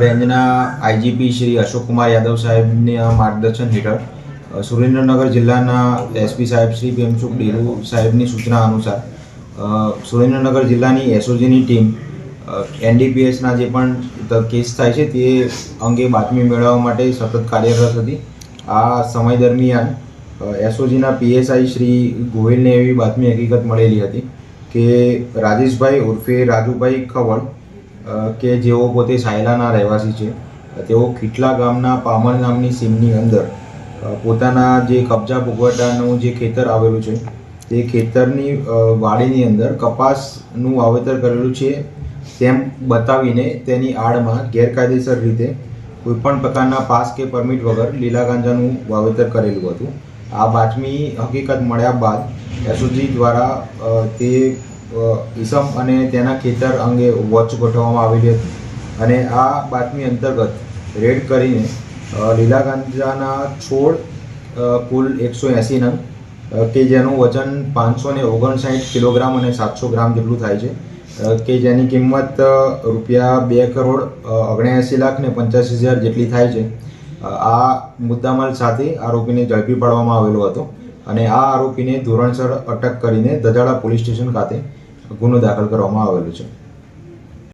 રેન્જના આઈજીપી શ્રી અશોક કુમાર યાદવ સાહેબના માર્ગદર્શન હેઠળ સુરેન્દ્રનગર જિલ્લાના એસપી સાહેબ શ્રી ભીમસુખ ડેલુ સાહેબની સૂચના અનુસાર સુરેન્દ્રનગર જિલ્લાની એસઓજીની ટીમ એનડીપીએસના જે પણ કેસ થાય છે તે અંગે બાતમી મેળવવા માટે સતત કાર્યરત હતી. આ સમય દરમિયાન એસઓજીના પીએસઆઈ શ્રી ગોહિલને એવી બાતમી હકીકત મળેલી હતી કે રાજેશભાઈ ઉર્ફે રાજુભાઈ ખવડ કે જેઓ પોતે સાયલાના રહેવાસી છે, તેઓ ખીટલા ગામના પામણ નામની સીમની અંદર પોતાના જે કબજા ભોગવટાનું જે ખેતર આવેલું છે તે ખેતરની વાડીની અંદર કપાસનું વાવેતર કરેલું છે તેમ બતાવીને તેની આડમાં ગેરકાયદેસર રીતે કોઈપણ પ્રકારના પાસ કે પરમિટ વગર લીલા ગાંજાનું વાવેતર કરેલું હતું. આ બાતમી હકીકત મળ્યા બાદ એસઓજી દ્વારા તે ઈસમ અને તેના ખેતર અંગે વોચ ગોઠવવામાં આવેલી હતી અને આ બાતમી અંતર્ગત રેડ કરીને લીલા ગાંજાના છોડ કુલ 180 નંગ કે જેનું વજન 559 કિલોગ્રામ અને 700 ગ્રામ જેટલું થાય છે કે જેની કિંમત ₹2,79,85,85,000 જેટલી થાય છે. આ મુદ્દામાલ સાથે આરોપીને ઝડપી પાડવામાં આવેલો હતો અને આ આરોપીને ધોરણસર અટક કરીને દજાડા પોલીસ સ્ટેશન ખાતે ગુનો દાખલ કરવામાં આવેલો છે.